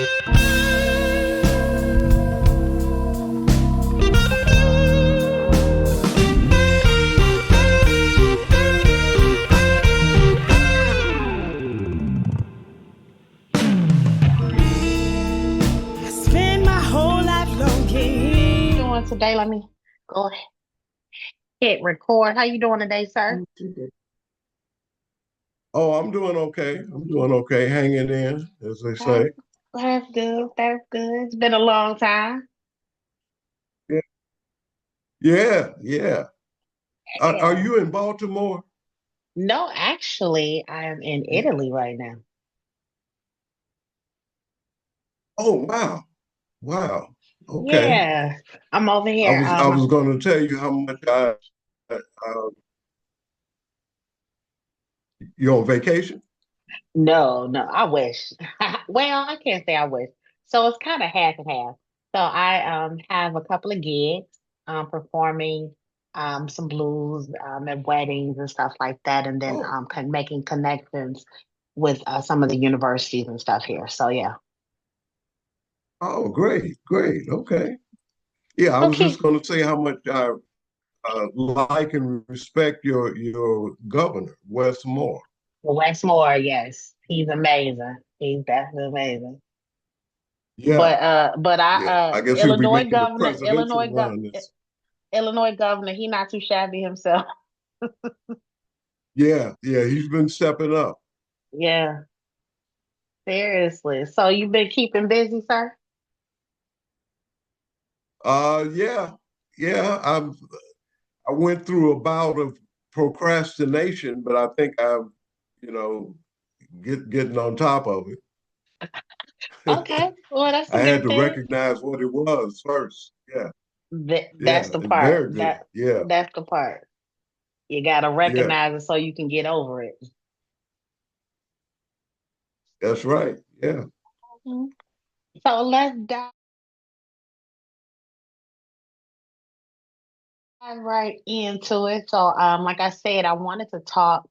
I spend my whole life longing. Doing today? Let me go ahead, hit record. How you doing today, sir? Oh, I'm doing okay. I'm doing okay, hanging in, as they That's, say. that's good. That's good. It's been a long time. Yeah, yeah, yeah. Are Yeah. you in Baltimore? No, actually, I am in Yeah. Italy right now. Oh, wow, wow. Okay. Yeah, I'm over I here. was I was going to tell you how much you're on vacation. No, no, I wish. Well, I can't say I wish. So it's kind of half and half. So I have a couple of gigs performing some blues at weddings and stuff like that, and then Oh, making connections with some of the universities and stuff here. So yeah. oh, great, great. Okay. Yeah, I was just Okay. going to say how much I like and respect your governor, Wes Moore. Westmore, yes. He's amazing. He's definitely amazing. Yeah, But I yeah. I guess he'll be Illinois making the governor, presidential run. This, Illinois governor, he not too shabby himself. yeah, yeah. He's been stepping up. Yeah, seriously. So you've been keeping busy, sir? Yeah, yeah. I went through a bout of procrastination, but I think I'm, you know, getting on top of Okay. it. Well, that's a I had good to thing. recognize what it was first. Yeah, That's yeah, the it's part. very good. Yeah, That's the part. You gotta yeah, recognize it so you can get over it. that's right. Yeah. Mhm. So let's dive right into it. So like I said, I wanted to talk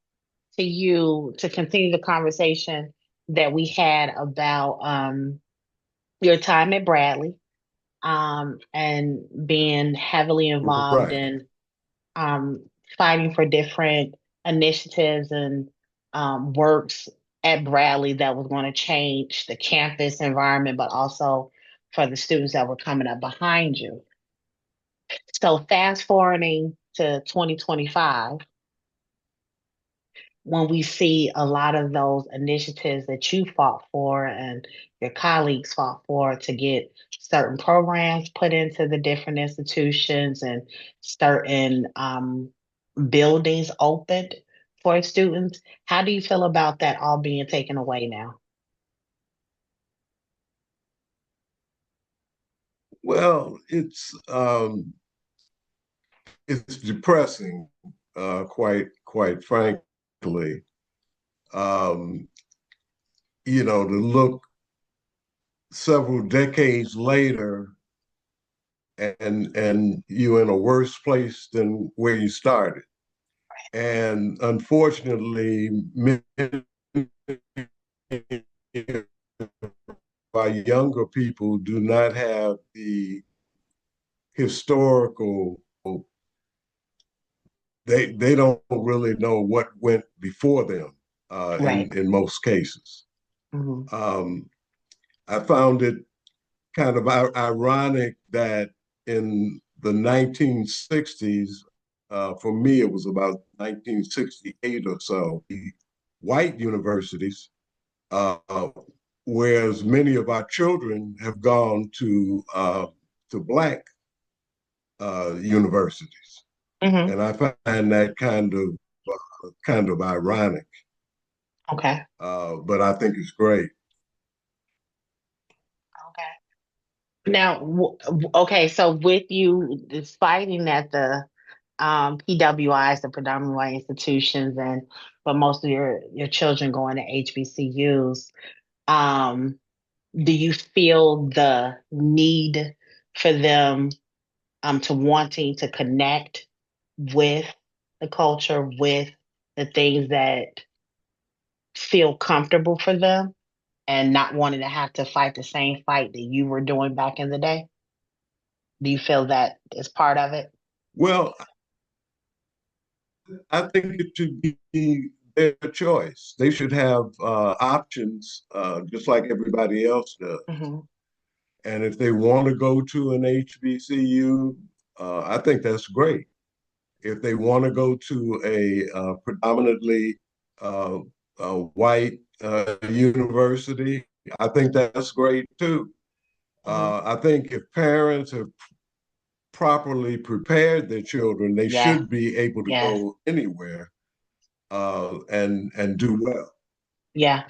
to you to continue the conversation that we had about your time at Bradley and being heavily involved Right. in um, fighting for different initiatives and works at Bradley that was going to change the campus environment, but also for the students that were coming up behind you. So, fast forwarding to 2025, when we see a lot of those initiatives that you fought for and your colleagues fought for to get certain programs put into the different institutions and certain buildings opened for students. How do you feel about that all being taken away now? Well, it's depressing, quite frankly. Um, to look several decades later and you're in a worse place than where you started. And unfortunately, many of our younger people do not have the historical, they don't really know what went before them Right. in most cases. Hmm. Um, I found it kind of ironic that in the 1960s, for me, it was about 1968 or so, the white universities, uh, whereas many of our children have gone to black universities, Hmm. and I find that kind of ironic, Okay. but I think it's great. Okay. Now, okay, so with you fighting at the PWIs, the predominantly white institutions, and but most of your children going to HBCUs, um, do you feel the need for them to wanting to connect with the culture, with the things that feel comfortable for them? and not wanting to have to fight the same fight that you were doing back in the day? Do you feel that is part of it? Well, I think it should be their choice. They should have options, just like everybody else does. Hmm. And if they want to go to an HBCU, I think that's great. If they want to go to a predominantly uh, white university, I think that's great too. Hmm. I think if parents have properly prepared their children, they Yeah. should be able to Yes. go anywhere and do well. Yeah.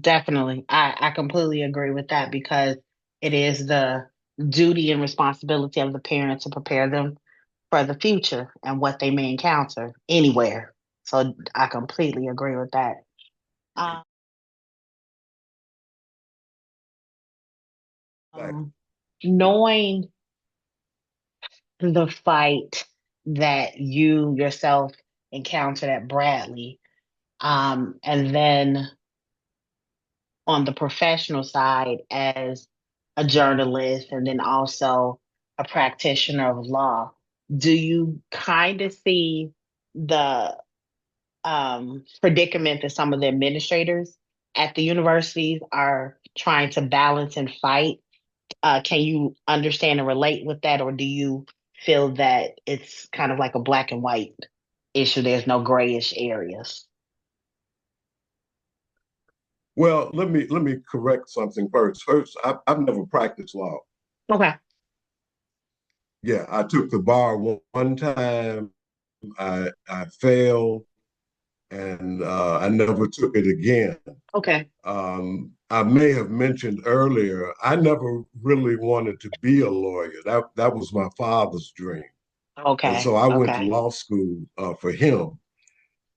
Definitely. I completely agree with that because it is the duty and responsibility of the parent to prepare them for the future and what they may encounter anywhere. So I completely agree with that. Um, Exactly. knowing the fight that you yourself encountered at Bradley, and then on the professional side as a journalist and then also a practitioner of law, do you kind of see the predicament that some of the administrators at the universities are trying to balance and fight? Can you understand and relate with that, or do you feel that it's kind of like a black and white issue? There's no grayish areas. Well, let me correct something first. First, I've never practiced law. Okay. Yeah, I took the bar one time. I failed, and I never took it again. Okay. I may have mentioned earlier, I never really wanted to be a lawyer. That was my father's dream, and Okay. so I went to Okay. law school for him.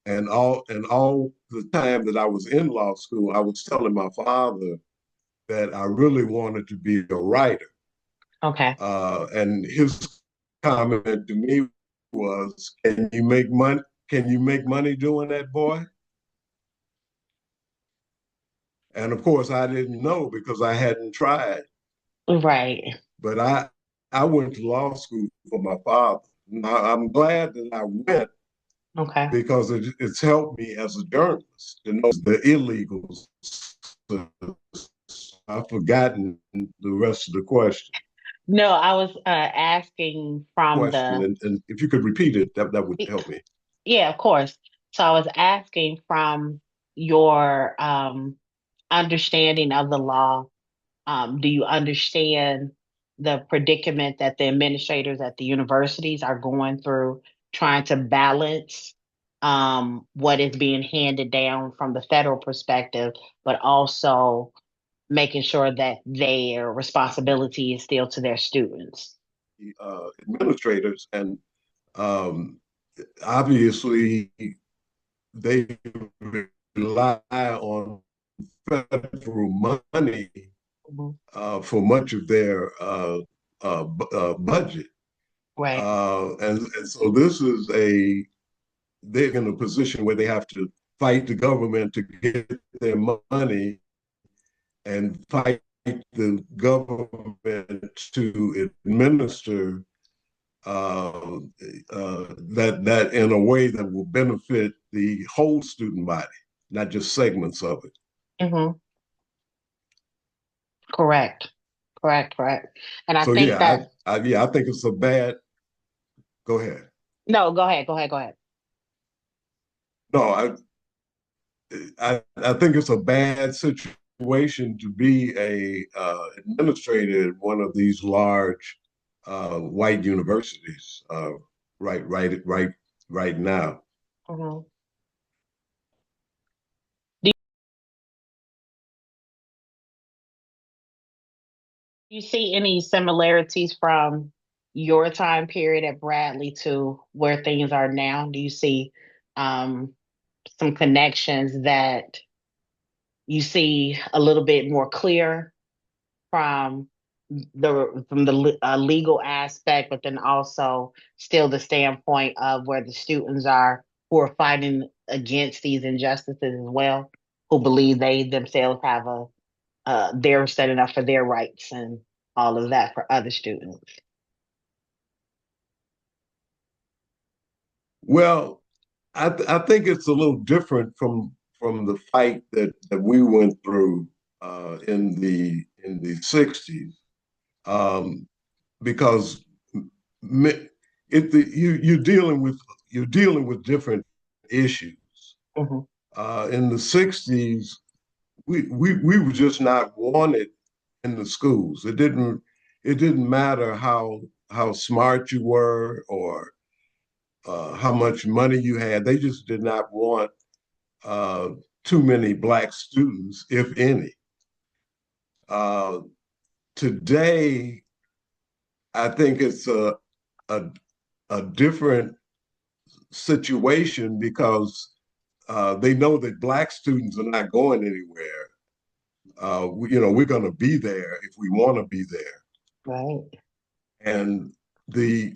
And all the time that I was in law school, I was telling my father that I really wanted to be a writer. Okay. And his comment to me was, "Can you make money? Can you make money doing that, boy?" And of course, I didn't know because I hadn't tried. Right. But I went to law school for my father. Now, I'm glad that I went Okay. because it's helped me as a journalist to know the illegals. I've forgotten the rest of the question. No, I was asking from Question, the, and if you could repeat it, that would help me. yeah, of course. So I was asking from your understanding of the law. Do you understand the predicament that the administrators at the universities are going through, trying to balance what is being handed down from the federal perspective, but also making sure that their responsibility is still to their students? Administrators, and um, obviously they rely on federal money Mhm. for much of their budget. Right. And so this is they're in a position where they have to fight the government to get their money and fight the government to administer uh, that in a way that will benefit the whole student body, not just segments of it. Hmm. Correct. Correct. Correct. And I So think yeah, that, I think it's a bad. Go ahead. no, go ahead. Go ahead. Go ahead. No, I think it's a bad situation to be a administrator at one of these large white universities right now. Hmm. Do you see any similarities from your time period at Bradley to where things are now? Do you see um, some connections that you see a little bit more clear from the legal aspect, but then also still the standpoint of where the students are who are fighting against these injustices as well? who believe they themselves have they're standing up for their rights and all of that for other students. Well, I think it's a little different from the fight that we went through in the 60s, because you're dealing with different issues. Mm-hmm. In the 60s, we were just not wanted in the schools. It didn't matter how smart you were or how much money you had. They just did not want uh, too many Black students, if any. Uh, Today, I think it's a, a different situation because they know that Black students are not going anywhere. We're going to be there if we want to be there. Right. And the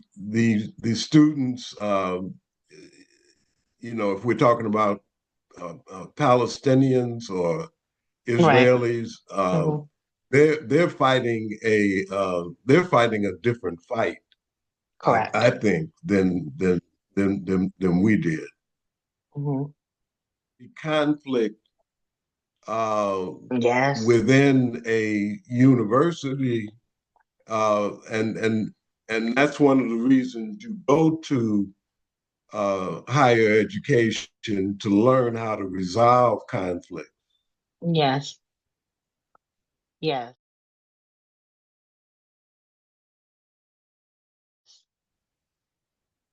students, if we're talking about Palestinians or Right. Israelis, Mm-hmm. they're fighting a different fight, I Correct. think, than we did. Mm-hmm. The conflict uh, Yes. within a university, and that's one of the reasons you go to higher education to learn how to resolve conflict. Yes. Yes.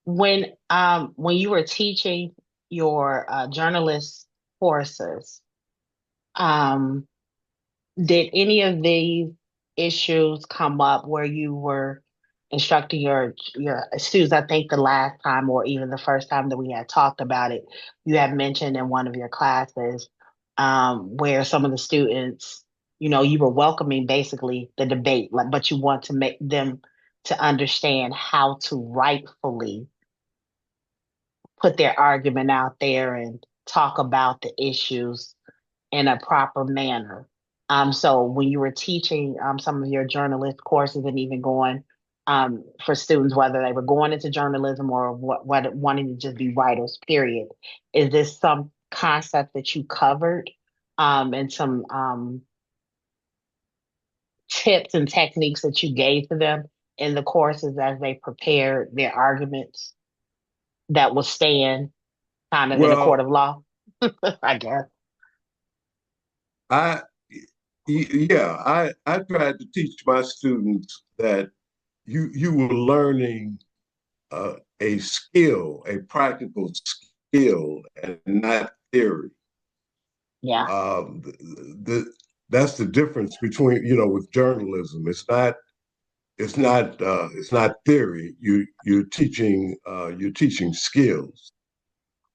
When you were teaching your journalist courses, um, did any of these issues come up where you were instructing your students? I think the last time or even the first time that we had talked about it, you had mentioned in one of your classes where some of the students, you were welcoming basically the debate, like, but you want to make them to understand how to rightfully put their argument out there and talk about the issues in a proper manner. So when you were teaching some of your journalist courses and even going for students, whether they were going into journalism or what wanting to just be writers, period, is this some concept that you covered and some tips and techniques that you gave to them in the courses as they prepared their arguments that will stand kind of in a court Well, of law, I guess. I yeah, I tried to teach my students that you were learning a skill, a practical skill, and not theory. Yeah. That's the difference between with journalism. It's not theory. You're teaching skills,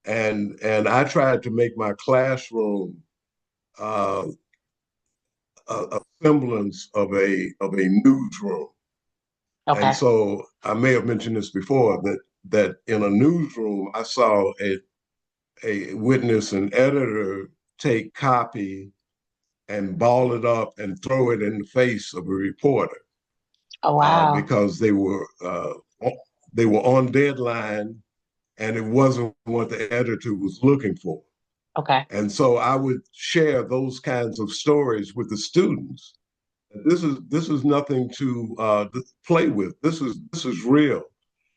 and I tried to make my classroom uh, a semblance of a newsroom. And Okay. so I may have mentioned this before that in a newsroom I saw a witness and editor take copy and ball it up and throw it in the face of a reporter Oh, wow. because they were on deadline and it wasn't what the editor was looking for. Okay. And so I would share those kinds of stories with the students. This is nothing to play with. This is real.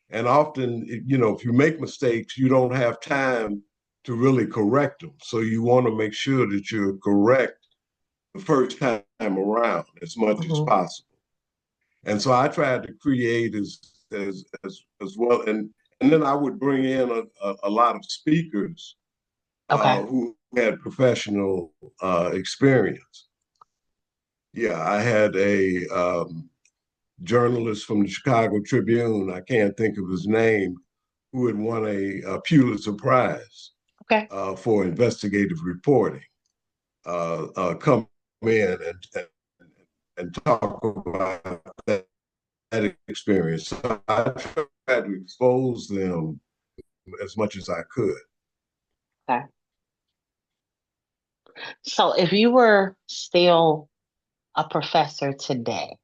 And often, if you make mistakes, you don't have time to really correct them. So you want to make sure that you're correct the first time around as much as Hmm. possible. And so I tried to create as well, and then I would bring in a lot of speakers Okay. who had professional experience. Yeah, I had a journalist from the Chicago Tribune. I can't think of his name, who had won a Pulitzer Prize Okay. for investigative reporting. Come in and talk about that experience. So I tried to expose them as much as I could. Okay. So if you were still a professor today,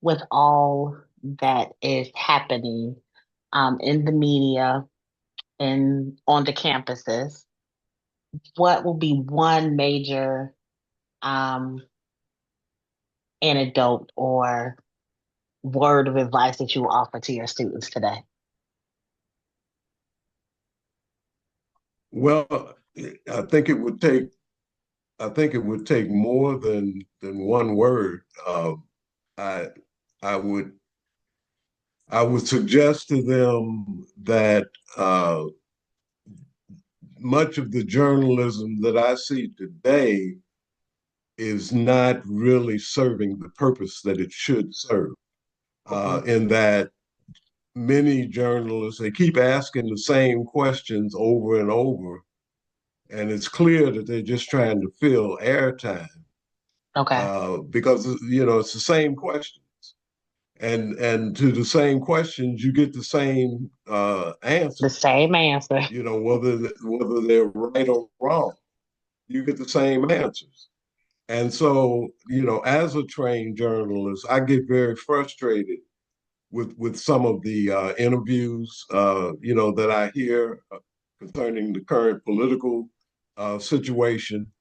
with all that is happening in the media and on the campuses, what will be one major um, anecdote or word of advice that you offer to your students today? Well, I think it would take I think it would take more than one word. I I would I would suggest to them that much of the journalism that I see today is not really serving the purpose that it should serve. Mhm. In that many journalists they keep asking the same questions over and over, and it's clear that they're just trying to fill airtime Okay. because it's the same questions, and to the same questions you get the same The answers. same answer. Whether they're right or wrong, you get the same answers. And so, as a trained journalist, I get very frustrated with some of the interviews, that I hear concerning the current political situation,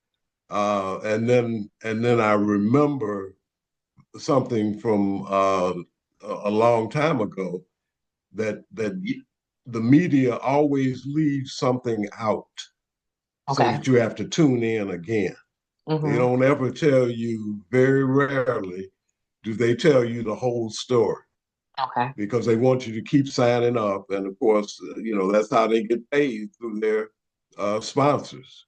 and then I remember something from a long time ago that the media always leaves something out so Okay. that you have to tune in again. They Hmm. don't ever tell you, very rarely do they tell you the whole story Okay. because they want you to keep signing up. And of course, that's how they get paid through their sponsors.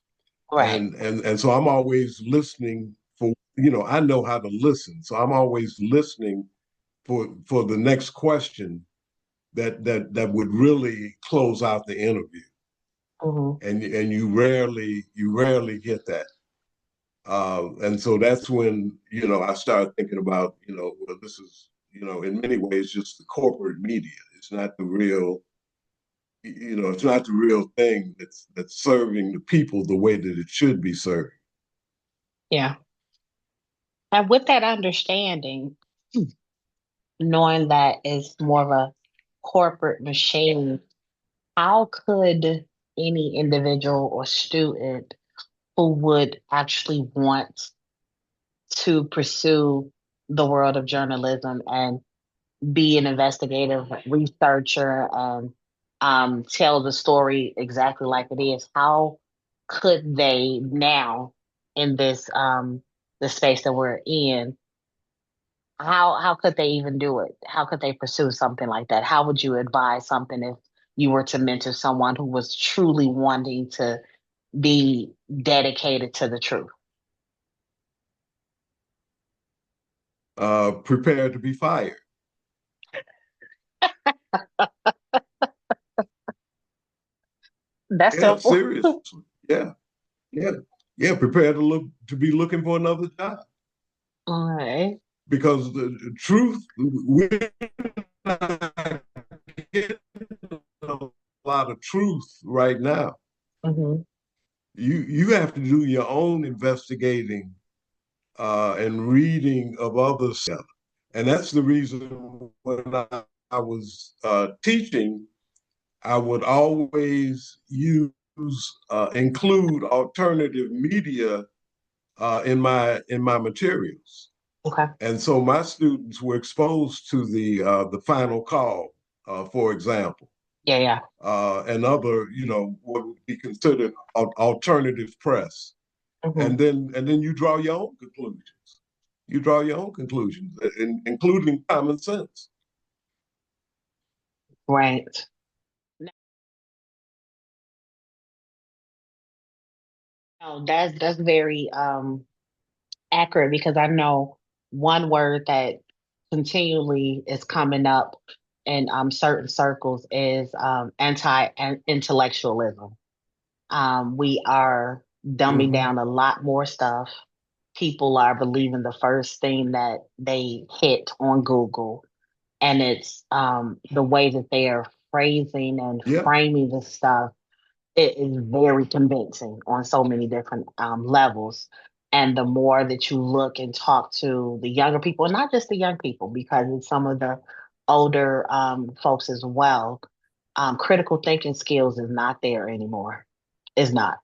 Right. And so I'm always listening for, I know how to listen. So I'm always listening for the next question that would really close out the interview. Hmm. And you rarely get that. And so that's when, I started thinking about, well, this is, in many ways just the corporate media. It's not the real, it's not the real thing that's serving the people the way that it should be served. Yeah. And with that understanding, knowing that it's more of a corporate machine, how could any individual or student who would actually want to pursue the world of journalism and be an investigative researcher and tell the story exactly like it is, how could they now in this the space that we're in, how could they even do it? How could they pursue something like that? How would you advise something if you were to mentor someone who was truly wanting to be dedicated to the truth? Prepare to be fired. That's Yeah, simple. seriously. Yeah, yeah, yeah. Prepare to be looking for another job All right. because the truth we're not getting a lot of truth right now. Mm-hmm. You have to do your own investigating and reading of others, and that's the reason when I was teaching, I would always include alternative media in my materials. Okay. And so my students were exposed to the final call, for example, Yeah, yeah. and other, what would be considered alternative press. Hmm. And then you draw your own conclusions. You draw your own conclusions, including common sense. Right. No, that's very accurate because I know one word that continually is coming up in certain circles is anti-intellectualism. We are dumbing Mm-hmm. down a lot more stuff. People are believing the first thing that they hit on Google, and it's the way that they are phrasing and Yeah. framing the stuff. it is very convincing on so many different levels. And the more that you look and talk to the younger people, and not just the young people, because it's some of the older folks as well, critical thinking skills is not there anymore. Is not.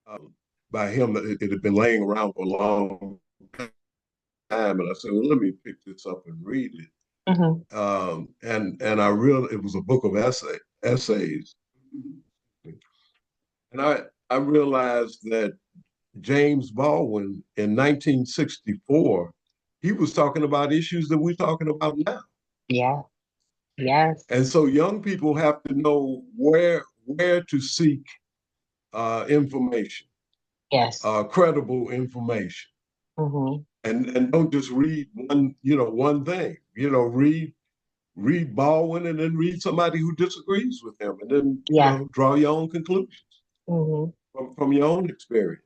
Um, by him, it had been laying around for a long time, and I said, "Well, let me pick this up and read it." Hmm. And I real it was a book of essays, and I realized that James Baldwin in 1964, he was talking about issues that we're talking about now. Yeah. Yes. And so young people have to know where to seek information, Yes. credible information, Hmm. and don't just read one thing. Read Baldwin and then read somebody who disagrees with him, and then Yeah. draw your own conclusions Hmm. from your own experience.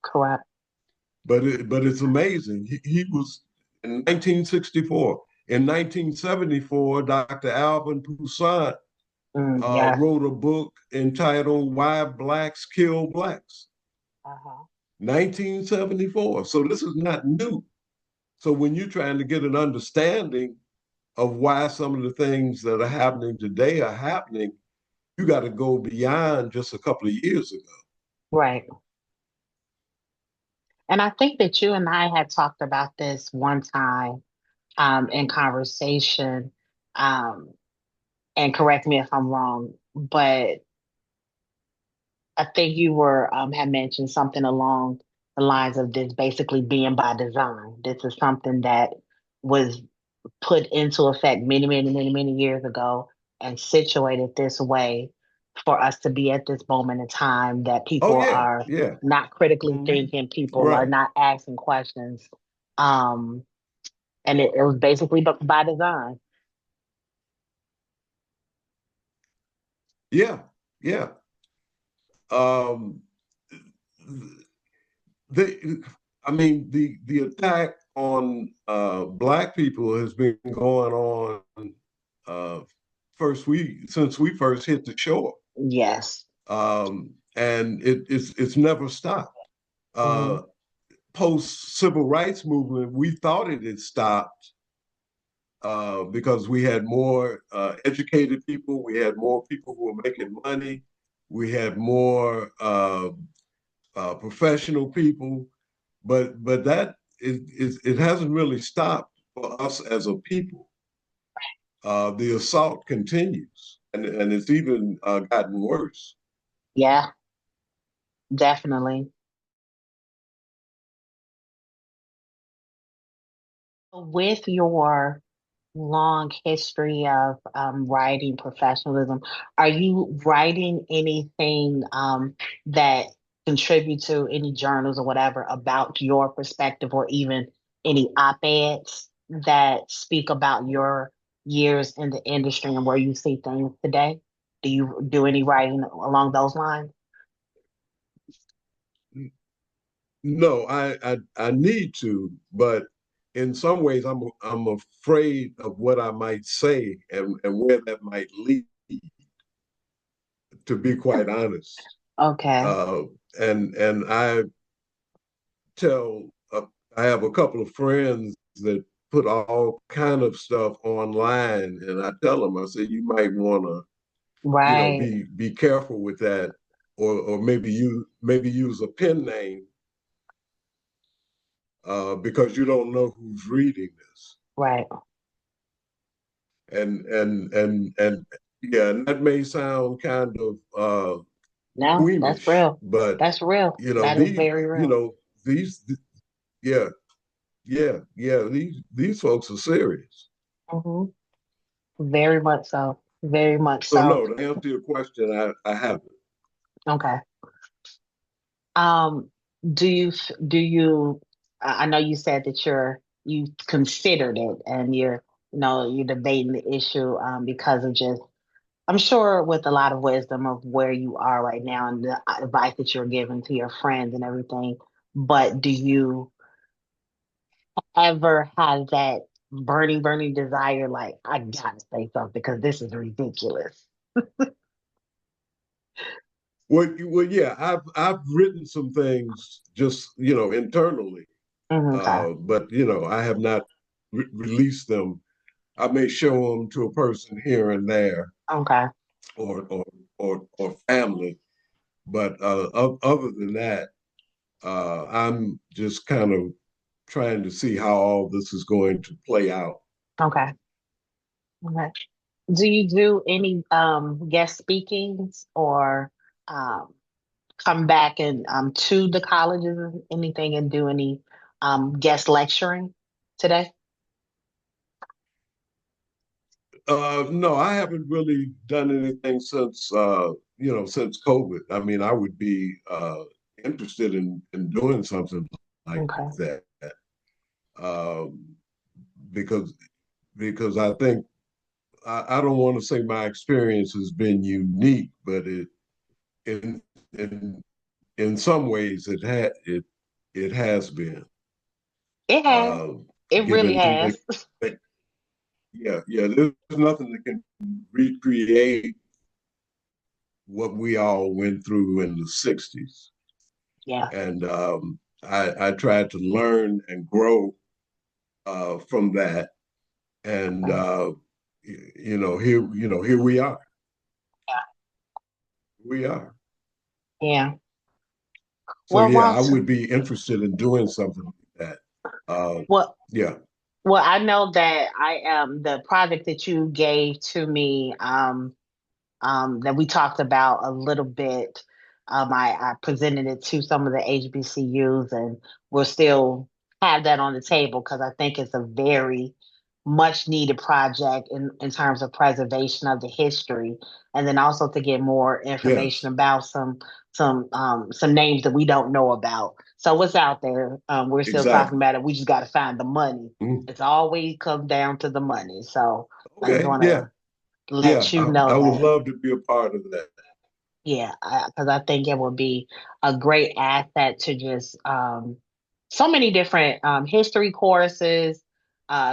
Correct. But it's amazing. He was in 1964. In 1974, Dr. Alvin Toussaint Yeah. wrote a book entitled "Why Blacks Kill Blacks." Uh-huh. 1974. So this is not new. So when you're trying to get an understanding of why some of the things that are happening today are happening, you got to go beyond just a couple of years ago. Right. And I think that you and I had talked about this one time in conversation. Um, and correct me if I'm wrong, but I think you were had mentioned something along the lines of this basically being by design. This is something that was put into effect many, many, many, many years ago and situated this way for us to be at this moment in time that Oh people yeah, are yeah. not critically Mhm. thinking, people are Right. not asking questions. Um, and it was basically by design. Yeah, yeah. Um, the, I mean, the attack on black people has been going on uh, since we first hit the shore, Yes. and it's never stopped. Hmm. Uh, Post civil rights movement, we thought it had stopped because we had more educated people, we had more people who were making money, we had more professional people, but that it hasn't really stopped for us as a people. The assault continues, and it's even gotten worse. Yeah, definitely. With your long history of writing professionalism, are you writing anything that contribute to any journals or whatever about your perspective, or even any op-eds that speak about your years in the industry and where you see things today? Do you do any writing along those lines? No, I need to, but in some ways I'm afraid of what I might say and where that might lead, to be quite honest. Okay. Uh, and tell I have a couple of friends that put all kind of stuff online, and I tell them, I say, you might want to, Right. be careful with that, or maybe use a pen name because you don't know who's reading this, Right. and yeah, and that may sound kind of No, that's squeamish, real. but That's real. you know That is these, very real. these, yeah, yeah, these folks are serious. Hmm. Very much so. Very much So so. no, to answer your question, I haven't. Okay. Um, I know you said that you considered it and you're debating the issue because of just I'm sure with a lot of wisdom of where you are right now and the advice that you're giving to your friends and everything. But do you ever have that burning desire, like, I gotta say something because this is ridiculous? Yeah, I've written some things just internally, Okay. but I have not released them. I may show them to a person here and there, Okay. or family, but other than that, I'm just kind of trying to see how all this is going to play out. Okay. Okay. Do you do any guest speakings or um come back and to the colleges or anything and do any guest lecturing today? No, I haven't really done anything since COVID. I mean, I would be interested in doing something like Okay. that, um, because I think I don't want to say my experience has been unique, but in in in some ways it has been, It has. uh, It really given has. yeah, there's nothing that can recreate what we all went through in the 60s. Yeah. And I tried to learn and grow from that. And Okay. here we are. Yeah. We are. Yeah. So Well, yeah, I Walter. would be interested in doing something like that. Uh, Well, yeah. well, I know that I the project that you gave to me. That we talked about a little bit. I presented it to some of the HBCUs, and we'll still have that on the table because I think it's a very much needed project in terms of preservation of the history, and then also to get more information Yes. about some names that we don't know about. So what's out there? We're still talking Exactly. about it. We just got to find the money. Mm. It's always come down to the money. So I just Okay. want Yeah. to Yeah. let you I know would that. love to be a part of that. Yeah, because I think it would be a great asset to just so many different history courses,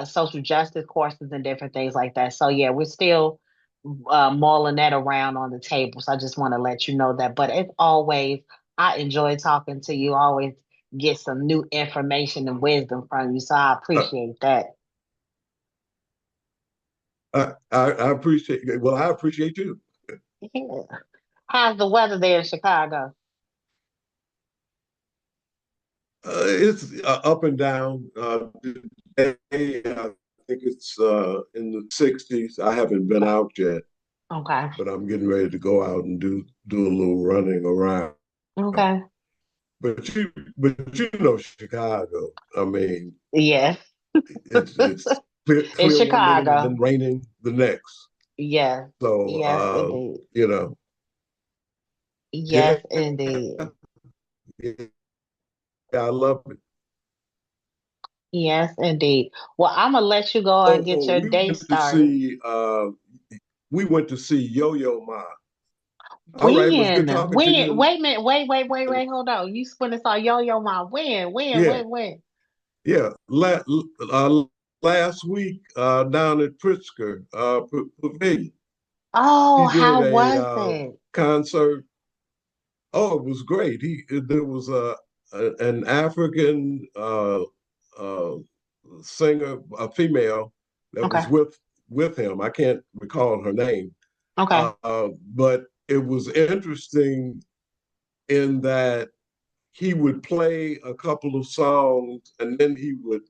social justice courses, and different things like that. So yeah, we're still mulling that around on the table. So I just want to let you know that. But as always, I enjoy talking to you. Always get some new information and wisdom from you. So I Uh, appreciate that. I appreciate. Well, I appreciate you. Yeah. How's the weather there in Chicago? It's up and down. Today, I think it's in the 60s. I haven't been out yet, Okay. but I'm getting ready to go out and do a little running around. Okay. But you know Chicago. I mean, Yes. it's In clear one minute and then Chicago. raining the next. Yes. So Yes, indeed. yeah, Yes, indeed. yeah, I love it. Yes, indeed. Well, I'm gonna let you go and get Oh, your day started. we went to see Yo-Yo Ma. All right, it was When? good talking to When? you. Wait a minute. Wait. Hold on. You spent us on Yo-Yo Ma. Yeah, When? yeah. Last week down at Pritzker Pavilion, Oh, he did how a was it? concert. Oh, it was great. There was an African uh, singer, a female that Okay. was with him. I can't recall her name, Okay. but it was interesting in that he would play a couple of songs and then he would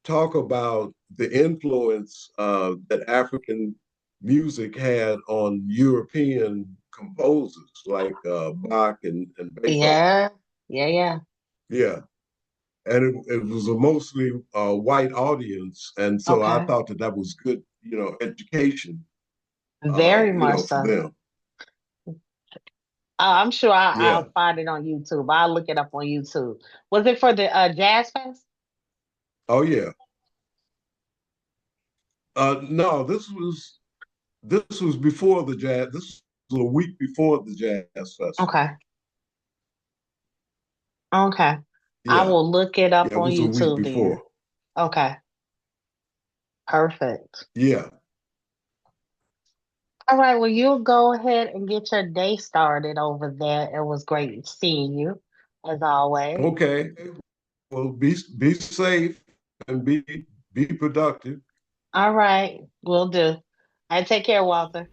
talk about the influence that African music had on European composers like Bach and Beethoven. Yeah. Yeah. Yeah. And it was a mostly white audience. And so I Okay. thought that was good, education, Very much for so. them. I'm sure I'll Yeah. find it on YouTube. I'll look it up on YouTube. Was it for the Jazz Fest? Oh, yeah. No, this was before the jazz. This was a week before the jazz festival. Okay. Okay. I Yeah, will look it yeah, up it on was a week YouTube then. before. Okay. Perfect. Yeah, All right, well, you'll go ahead and get your day started over there. It was great seeing you, as always. Okay. Well, be safe and be productive. All right, will do. I take care, Walter.